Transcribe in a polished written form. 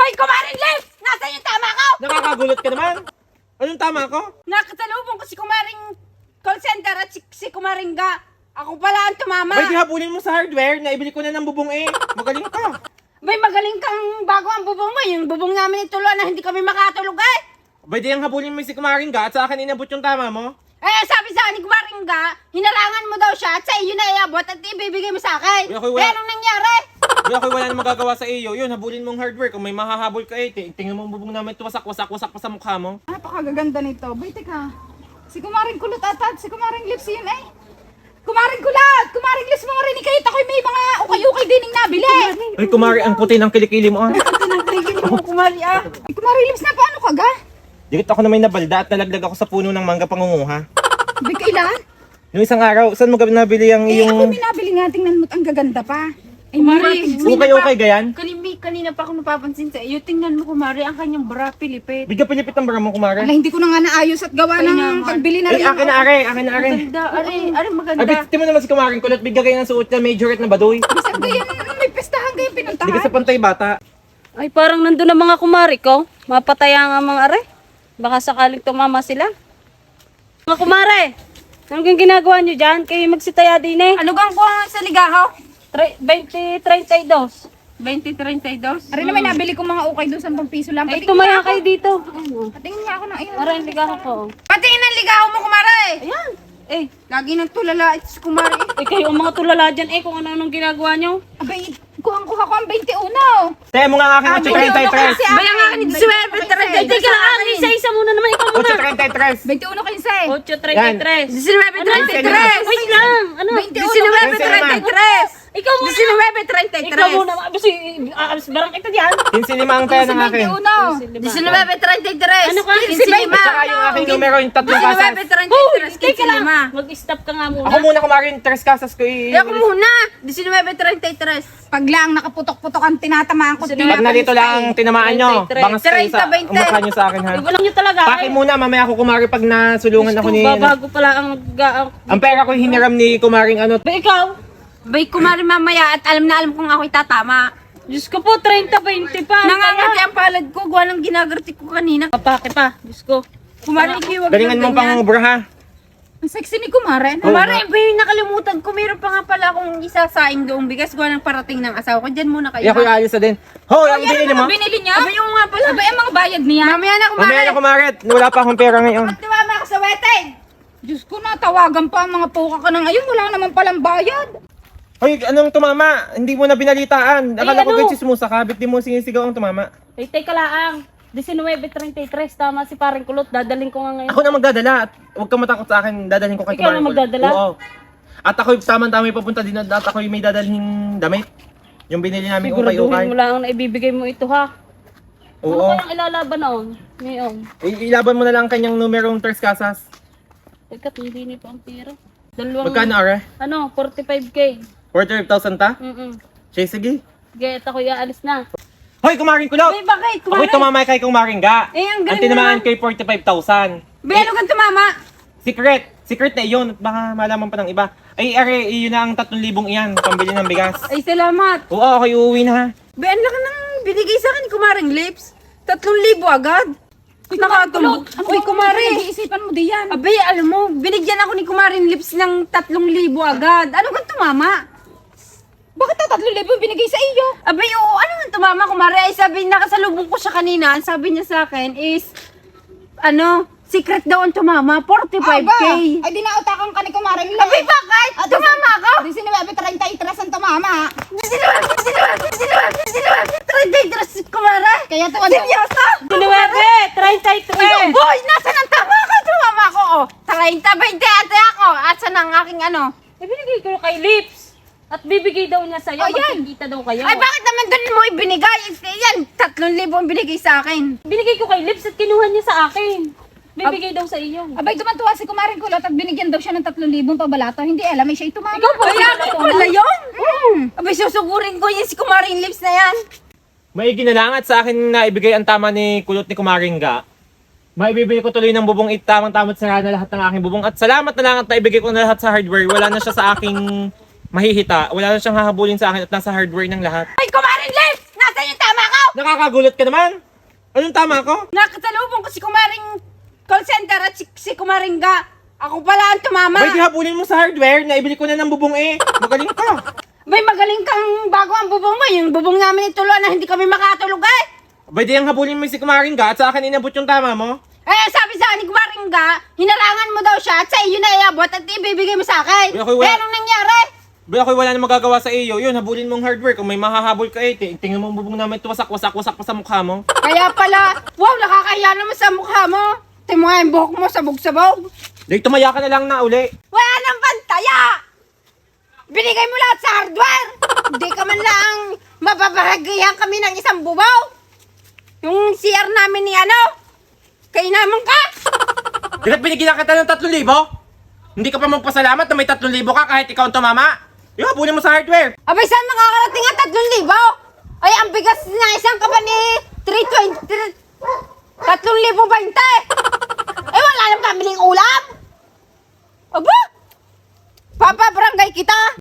Hoy, Kumaring Lips! Nasaan yung tama ko? Nakakagulot ka naman. Anong tama ko? Nakasalubong ko si Kumaring call center at si Kumaring Ga. Ako pala ang tumama. Bay, di habulin mo sa hardware. Naibili ko na ng bubong eh. Magaling ka. Bay, magaling kang bago ang bubong mo. Yung bubong namin ituluan na hindi kami makatulog eh. Bay, di ang habulin mo si Kumaring Ga at sa akin inabot yung tama mo. Eh, sabi sa ni Kumaring Ga, hinarangan mo daw siya at sa iyo na iabot at ibibigay mo sa akin. Uy, ako'y wala. Eh, anong nangyari? Di ako wala na magagawa sa iyo. Yun, habulin mong hardware. Kung may mahahabol ka eh. Tingnan mo ang bubong namin. Wasak pa sa mukha mo. Napakaganda nito. Bay, teka. Si Kumaring Kulot at si Kumaring Lips yun eh. Kumaring Kulot! Kumaring Lips mga rin kahit ako'y may mga ukay-ukay din yung nabili. Ay, Kumari, ang puti ng kilikili mo ah. Tinagtigil mo, Kumari ah. Ay, Kumaring Lips na paano ka ga? Dikit ako na may nabalda at nalaglag ako sa puno ng mangga pangunguha. Bay, kailan? Yung isang araw, saan mo nabili ang Eh, iyong... ako'y binabili nga. Tingnan mo't ang gaganda pa. Ay, Kumari, Okay, gayan? Kanina pa ako napapansin sa iyo. Tingnan mo, Kumari, ang kanyang bra pilipit. Bigla pilipit ang bara mo, Kumari. Ala, hindi ko na nga naayos at gawa Ay, ng naman. pagbili na Ay, rin. akin na are. Maganda, are maganda. Ay, bitin mo naman si Kumaring Kulot. Bigla kayo ng suot na majorette na baduy. Bisag ganyan, may pestahan kayo Hindi ka pinuntahan. sa pantay bata. Ay, parang nandun ang mga kumari ko. Mapataya nga mga are. Baka sakaling tumama sila. Mga kumare, anong yung ginagawa nyo dyan? Kayo magsitaya din eh. Ano gang kuha sa ligaho? 20-32. 20-32? Ari na may nabili kong mga ukay doon 10 piso lang. Ay, Patingin tumaya nga ako. kayo dito. Patingin nga ako ng ayun. Aray, ligaw ko. Patingin ang ligaho mo, Kumari! Ayan. Eh, Lagi nagtulala ito si Kumari. kayo ang mga tulala dyan eh kung ano-anong ginagawa nyo. Abay, kuha ko ang 21. Tayo mo nga ang aking 833. Baya nga akin, 19-33. Teka lang, isa-isa muna naman. Ikaw muna. 833. 21 15. 8-33. 19-33. Wait lang. Ano? 19-33. Ikaw muna. 19-33. Ikaw muna. Abis, barang kita dyan. 15 ang tayo ng akin. 19-33. Ano ka? At saka yung aking numero, yung tatlong kasas. 19-33. Teka lang. Mag-stop ka nga muna. Ako muna Kumaring, tres kasas ko Ako muna. 19-33. Pag lang nakaputok-putok ang tinatamaan ko. Pag nalito lang tinamaan nyo, 33. bangas kayo sa 30, 20. mukha nyo sa akin ha. Walang nyo talaga. Paki muna, mamaya ako Kumari pag nasulungan ako ni... Babago pala ang... Ang pera ko hiniram ni Kumaring ano. Ba ikaw? Bay, Kumari mamaya at alam na alam kung ako'y tatama. Diyos ko po, 30-20 pa. Nangangati ang palad ko. Gawa ng ginagarti ko kanina. Papake pa. Diyos ko. Kumari, ikiwag Galingan mo pang bra ha. Ang sexy ni Kumare. Oo Kumari, nga. bay, nakalimutan ko. Meron pa nga pala akong isasaing doong bigas. Gawa ng parating ng asawa ko. Diyan muna kayo. Iya ko alis na din. Hoy, ang binili mo? Binili niya? Abay, yung nga pala. Abay, ang mga bayad niya. Mamaya na, Kumari. Mamaya na Kumari, wala pa akong pera ngayon. Ba't tumama ako sa weteng? Diyos ko, natawagan pa ang mga puka ka ng ayun. Wala naman palang bayad. Hoy, anong tumama? Hindi mo na binalitaan. Akala ko ano? gachismusa ka, ba't di mo sinisigaw ang tumama? Ay, teka lang. 19-33. Tama si Paring Kulot. Dadaling ko nga ngayon. Ako na magdadala at huwag kang matakot sa akin, dadalhin ko kay Ikaw na Kumaring. magdadala? Oo. At ako'y tama-tama papunta din at ako'y may dadalhin damit. Yung binili namin ukay-ukay. Siguraduhin mo lang na ibibigay mo ito ha. Ano Oo. kayang ilalaban noon? Ngayon. Ilaban mo na lang kanyang numerong tres kasas. Teka, hindi ni pa ang pera. Dalawang... Magkano are? Ano, 45K. 45,000 ta? Mm-mm. Sige. Get ako iaalis na. Hoy, Kumaring Kulot! Bay, bakit? Ako'y Kumari. tumamay kay Kumaring Ga. Eh, ang Ang galing tinamaan naman. kay 45,000. Bay, ano kang tumama? Secret! Secret na iyon at baka malaman pa ng iba. Ay, are, iyon na ang 3,000 iyan, pambili ng bigas. Ay, salamat. Oo, ako'y uuwi na ha. Bay, ang laki ng binigay sa akin ni Kumaring Lips. 3,000 agad. Nakatulog. Uy, Kumari. Nag-iisipan mo di yan. Abay, alam mo, binigyan ako ni Kumaring Lips ng 3,000 agad. Ano kang tumama? Bakit na 3,000 binigay sa iyo? Abay, oo, ano nga tumama, Kumari? Ay, sabi, nakasalubong ko siya kanina. Ang sabi niya sa akin is, secret daw ang tumama, 45K. Ay, di nautakang ka ni Kumaring Lips. Abay, bakit? Tumama ako? Di sinabi 33 ang tumama. Trending Kumari. Kaya tuwan Seryoso? 19-33. Boy, nasan ang tama ko? Tumama ko, oh. 30, 20 ate ako. At saan ang aking ano? Ibinigay ko kay Lips. At bibigay daw niya sa'yo. Oh, yan. Magkikita daw kayo. Ay, bakit naman doon mo ibinigay? Yan, 3,000 ang binigay sa akin. Binigay ko kay Lips at kinuha niya sa akin. Bibigay daw sa iyo. Abay, tumantuwa si Kumaring Kulot at binigyan daw siya ng 3,000 pabalato. Hindi alam, ay siya tumama. Ikaw ba? Kaya ako pala yun? Abay, susugurin ko yun si Kumaring Lips na yan. Maigi na lang at sa akin na ibigay ang tama ni Kulot ni Kumaring Ga. Maibibili ko tuloy ng bubong tamang-tama at sara na lahat ng aking bubong. At salamat na lang at naibigay ko na lahat sa hardware. Wala na siya sa aking mahihita. Wala na siyang hahabulin sa akin at nasa hardware ng lahat. Ay, Kumaring Lips! Nasaan yung tama ko? Nakakagulat ka naman. Anong tama ko? Nakasalubong ko si kumaring call center at si kumaring ga. Ako pala ang tumama. Bay, di habulin mo sa hardware. Naibili ko na ng bubong eh. Magaling ka. Bay, magaling kang bago ang bubong mo. Yung bubong namin ituluan na hindi kami makatulog eh. Bay, di ang habulin mo si kumaring ga at sa akin inabot yung tama mo. Eh, sabi sa ni kumaring ga, hinarangan mo daw siya at sa iyo na iabot at ibibigay mo sa akin. Bay, ako'y wala- Eh, anong nangyari? Bay, ako wala na magagawa sa iyo. Yun, habulin mong hardware. Kung may mahahabol ka eh. Tingnan mo ang bubong namin ito. Wasak pa sa mukha mo. Kaya pala, wow, nakakahiya naman sa mukha mo. Tingnan mo nga yung buhok mo, sabog-sabog. Day, tumaya ka na lang na uli. Wala nang pantaya! Binigay mo lahat sa hardware! Hindi ka man lang mababahagihan kami ng isang bubaw! Yung CR namin ni ano? Kay naman ka! Dahil binigyan kita ng 3,000? Hindi ka pa magpasalamat na may 3,000 ka kahit ikaw ang tumama? Yung habulin mo sa hardware. Abay, saan makakarating ang 3,000? Ay, ang bigas na isang kapa ni 320. 3,020! Eh, wala nang kamiling ulam! Aba! Papabarangay kita!